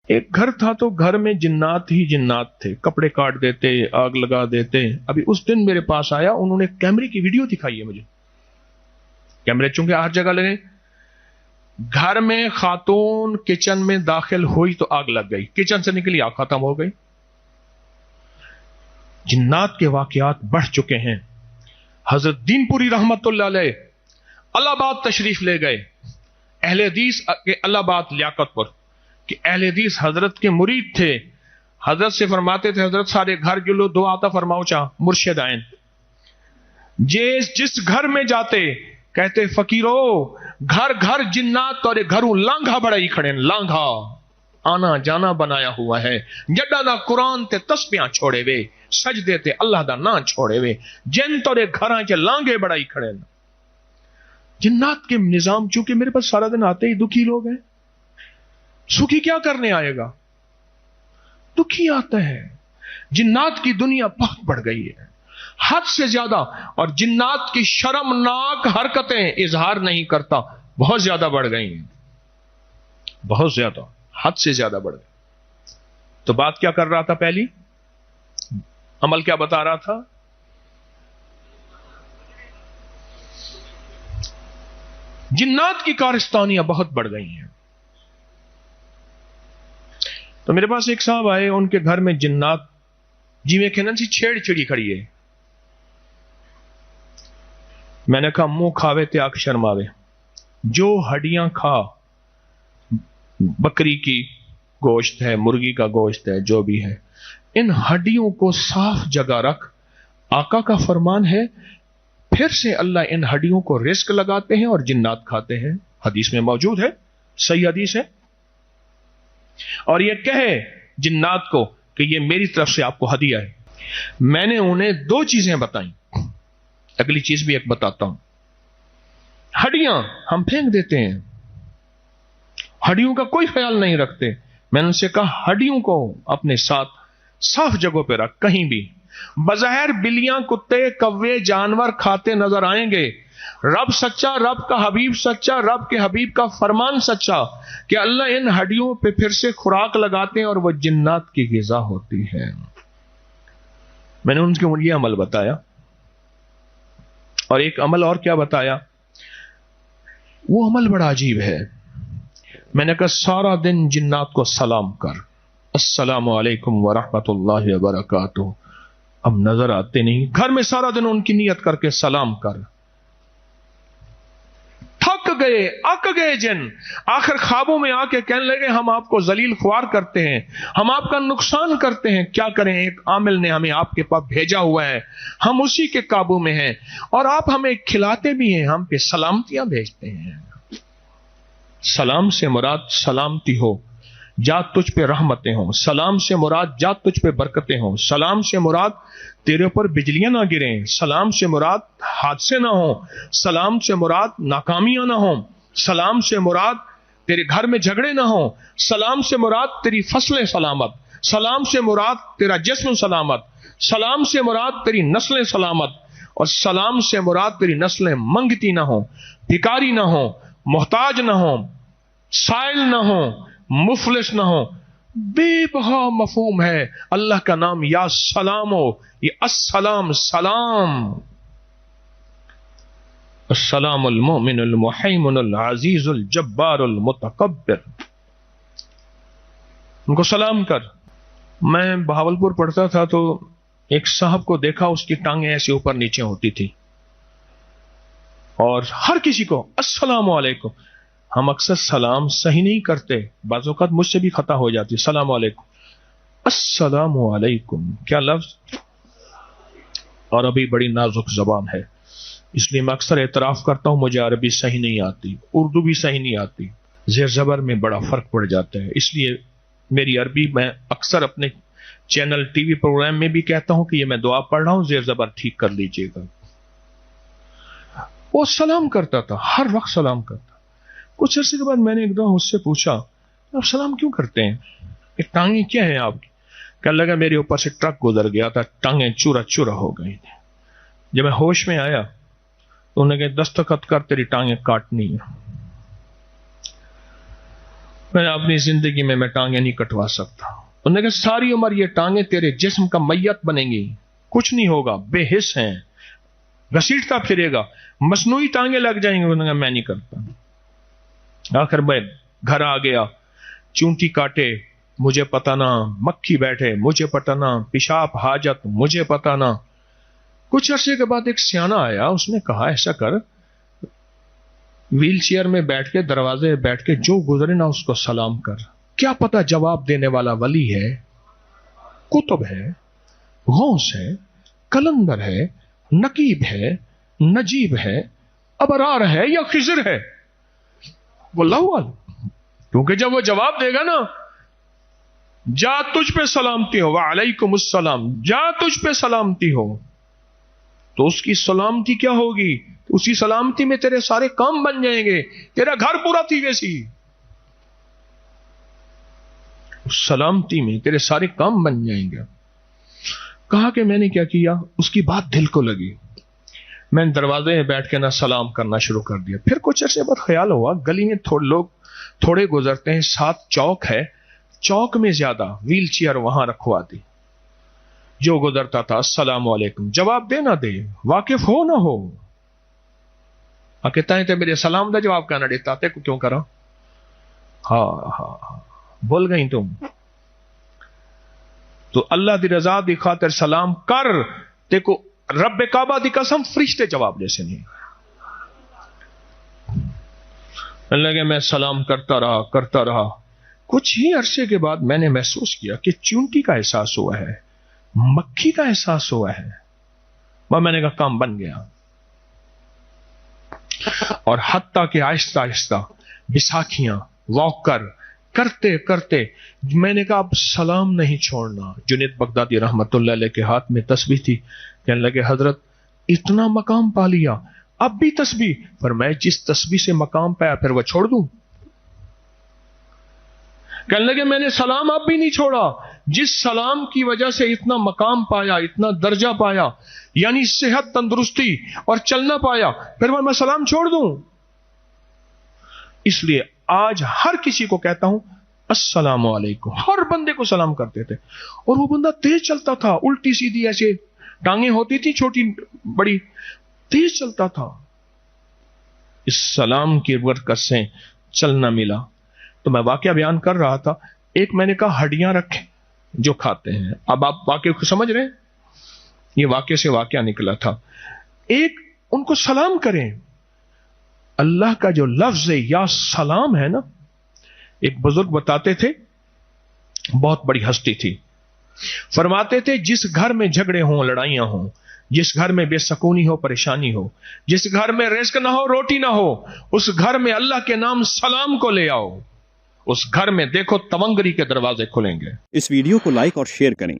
एक घर था तो घर में जिन्नात ही जिन्नात थे, कपड़े काट देते, आग लगा देते। अभी उस दिन मेरे पास आया, उन्होंने कैमरे की वीडियो दिखाई है मुझे। कैमरे चूंकि हर जगह लगे, घर में खातून किचन में दाखिल हुई तो आग लग गई, किचन से निकली आग खत्म हो गई। जिन्नात के वाकयात बढ़ चुके हैं। हजरत दीनपुरी रहमतुल्लाह अलैह इलाहाबाद तशरीफ ले गए, अहले हदीस के इलाहाबाद लियाकतपुर कि अहले हदीस हजरत के मुरीद थे। हजरत से फरमाते थे, हजरत सारे घर के लोग दुआ आता फरमाओ चाह मुर्शिद आयन। जिस घर में जाते कहते, फकीरो घर घर जिन्नात और घरों लांघा बड़ा ही खड़े, लांघा आना जाना बनाया हुआ है। जड्डा दा कुरान ते तस्बियां छोड़े वे, सजदे ते अल्लाह दा ना छोड़े वे, जिन तोरे घरां च लांघे बड़ा ही खड़े। जिन्नात के निजाम, चूंकि मेरे पास सारा दिन आते ही दुखी लोग हैं, सुखी क्या करने आएगा, दुखी आता है। जिन्नात की दुनिया बहुत बढ़ गई है, हद से ज्यादा। और जिन्नात की शर्मनाक हरकतें इजहार नहीं करता, बहुत ज्यादा बढ़ गई हैं, बहुत ज्यादा, हद से ज्यादा बढ़ गई। तो बात क्या कर रहा था, पहली अमल क्या बता रहा था? जिन्नात की कारस्तानियां बहुत बढ़ गई हैं। तो मेरे पास एक साहब आए, उनके घर में जिन्नात जिमें कहना सी छेड़ छिड़ी खड़ी है। मैंने कहा मुंह खावे ते आंख शर्मावे, जो हड्डियां खा, बकरी की गोश्त है, मुर्गी का गोश्त है, जो भी है, इन हड्डियों को साफ जगह रख। आका का फरमान है, फिर से अल्लाह इन हड्डियों को रिस्क लगाते हैं और जिन्नात खाते हैं। हदीस में मौजूद है, सही हदीस है। और ये कहे जिन्नात को कि ये मेरी तरफ से आपको हदिया है। मैंने उन्हें दो चीजें बताई, अगली चीज भी एक बताता हूं। हड्डियां हम फेंक देते हैं, हड्डियों का कोई ख्याल नहीं रखते। मैंने उनसे कहा हड्डियों को अपने साथ साफ जगहों पर रख, कहीं भी। बज़ाहिर बिल्लियां, कुत्ते, कौवे, जानवर खाते नजर आएंगे, रब सच्चा, रब का हबीब सच्चा, रब के हबीब का फरमान सच्चा कि अल्लाह इन हड्डियों पे फिर से खुराक लगाते हैं और वह जिन्नात की ग़िज़ा होती है। मैंने उनको ये अमल बताया, और एक अमल और क्या बताया, वो अमल बड़ा अजीब है। मैंने कहा सारा दिन जिन्नात को सलाम कर, अस्सलामु अलैकुम व रहमतुल्लाहि व बरकातुहू। अब नजर आते नहीं, घर में सारा दिन उनकी नियत करके सलाम कर। थक गए, अक गए जिन, आखिर ख्वाबों में आके कहने लगे हम आपको जलील ख्वार करते हैं, हम आपका नुकसान करते हैं। क्या करें, एक आमिल ने हमें आपके पास भेजा हुआ है, हम उसी के काबू में हैं, और आप हमें खिलाते भी हैं, हम पे सलामतियां भेजते हैं। सलाम से मुराद सलामती हो, जा तुझ पे रहमतें हो। सलाम से मुराद जा तुझ पे बरकतें हो। सलाम से मुराद तेरे ऊपर बिजलियां ना गिरें। सलाम से मुराद हादसे ना हो। सलाम से मुराद नाकामियां ना हो। सलाम से मुराद तेरे घर में झगड़े ना हो। सलाम से मुराद तेरी फसलें सलामत। सलाम से मुराद तेरा जिस्म सलामत। सलाम से मुराद तेरी नस्लें सलामत। और सलाम से मुराद तेरी नस्लें मंगती ना हो, भिखारी ना हो, मोहताज ना हो, साइल ना हो, मुफलिस ना हो। बेबहा मफहूम है अल्लाह का नाम या सलाम हो, ये अस्सलाम सलाम। अस्सलामुल मोमिनुल मुहैमिनुल अजीजुल जब्बारुल मुतकब्बिर। उनको सलाम कर। मैं बहावलपुर पढ़ता था तो एक साहब को देखा, उसकी टांगें ऐसे ऊपर नीचे होती थी और हर किसी को अस्सलाम वालेकुम। हम अक्सर सलाम सही नहीं करते, बाज़ औक़ात मुझसे भी खता हो जाती। सलाम वालेकुम, अस्सलाम वालेकुम, क्या लफ्ज। और अभी बड़ी नाजुक जबान है, इसलिए मैं अक्सर एतराफ करता हूं मुझे अरबी सही नहीं आती, उर्दू भी सही नहीं आती, ज़ेर ज़बर में बड़ा फर्क पड़ जाता है। इसलिए मेरी अरबी मैं अक्सर अपने चैनल टीवी प्रोग्राम में भी कहता हूं कि ये मैं दुआ पढ़ रहा हूं, ज़ेर ज़बर ठीक कर लीजिएगा। वो सलाम करता था, हर वक्त सलाम करता। कुछ अर्से के बाद मैंने एक दफा उससे पूछा, आप सलाम क्यों करते हैं, ये टांगे क्या है आपकी। कहने लगा मेरे ऊपर से ट्रक गुजर गया था, टांगे चूरा चूरा हो गई थी। जब मैं होश में आया तो उन्होंने कहा दस्तखत कर, तेरी टांगे काटनी है। میں اپنی زندگی میں ٹانگیں نہیں کٹوا سکتا. انہوں نے کہا ساری عمر یہ ٹانگیں تیرے جسم کا میت بنیں گی, کچھ نہیں ہوگا, بے حس ہیں, گھسیٹتا پھرے گا, مصنوعی ٹانگیں لگ جائیں گے. انہوں نے کہا میں نہیں کرتا. آخر میں گھر آ گیا, چونٹی کاٹے مجھے پتہ نہ, مکھی بیٹھے مجھے پتہ نہ, پیشاب حاجت مجھے پتہ نہ. کچھ عرصے کے بعد ایک سیانا آیا, اس نے کہا ایسا کر, ویل چیئر میں بیٹھ کے دروازے میں بیٹھ کے جو گزرے نا اس کو سلام کر. کیا پتا جواب دینے والا ولی ہے, قطب ہے, غوث ہے, کلندر ہے, نقیب ہے, نجیب ہے, ابرار ہے یا خضر ہے. واللہ اعلم. کیونکہ جب وہ جواب دے گا نا, جا تجھ پہ سلامتی ہو, وعلیکم السلام, جا تجھ پہ سلامتی ہو, تو اس کی سلامتی کیا ہوگی؟ اسی سلامتی میں تیرے سارے کام بن جائیں گے, تیرا گھر پورا تھی ویسی. اس سلامتی میں تیرے سارے کام بن جائیں گے. کہا کہ میں نے کیا کیا, اس کی بات دل کو لگی. میں دروازے میں بیٹھ کے نہ سلام کرنا شروع کر دیا. پھر کچھ عرصے بعد خیال ہوا گلی میں لوگ تھوڑے گزرتے ہیں, ساتھ چوک ہے, چوک میں زیادہ, ویل چیئر وہاں رکھوا دی. جو گزرتا تھا السلام علیکم, جواب دے نہ دے, واقف ہو نہ ہو, کہتا ہے میرے سلام دا جواب کہنا دیتا تے کو کیوں کرا. ہاں ہاں ہاں بول گئی تم تو اللہ دی رضا دی خاطر سلام کر, تے کو رب کعبہ دی قسم فرشتے جواب جیسے نہیں. اللہ کہ میں سلام کرتا رہا. کچھ ہی عرصے کے بعد میں نے محسوس کیا کہ چونٹی کا احساس ہوا ہے, مکھی کا احساس ہوا ہے. میں نے کہا کام بن گیا. اور حتیٰ کہ آہستہ آہستہ بیساکھیاں واک کرتے کرتے میں نے کہا اب سلام نہیں چھوڑنا. جنید بغدادی رحمت اللہ علیہ کے ہاتھ میں تسبیح تھی, کہنے لگے حضرت اتنا مقام پا لیا, اب بھی تسبیح. فرمایا جس تسبیح سے مقام پایا پھر وہ چھوڑ دوں؟ کہنے لگے میں نے سلام اب بھی نہیں چھوڑا, جس سلام کی وجہ سے اتنا مقام پایا, اتنا درجہ پایا, یعنی صحت تندرستی اور چلنا پایا, پھر میں سلام چھوڑ دوں؟ اس لیے آج ہر کسی کو کہتا ہوں السلام علیکم. ہر بندے کو سلام کرتے تھے. اور وہ بندہ تیز چلتا تھا, الٹی سیدھی ایسے ٹانگیں ہوتی تھی چھوٹی بڑی, تیز چلتا تھا. اس سلام کی برکت سے چلنا ملا. تو میں واقعہ بیان کر رہا تھا, ایک میں نے کہا ہڈیاں رکھیں جو کھاتے ہیں. اب آپ واقعے کو سمجھ رہے ہیں, یہ واقعے سے واقعہ نکلا تھا. ایک ان کو سلام کریں. اللہ کا جو لفظ ہے یا سلام ہے نا, ایک بزرگ بتاتے تھے, بہت بڑی ہستی تھی, فرماتے تھے جس گھر میں جھگڑے ہوں, لڑائیاں ہوں, جس گھر میں بے سکونی ہو, پریشانی ہو, جس گھر میں رزق نہ ہو, روٹی نہ ہو, اس گھر میں اللہ کے نام سلام کو لے آؤ. اس گھر میں دیکھو تونگری کے دروازے کھلیں گے. اس ویڈیو کو لائک اور شیئر کریں.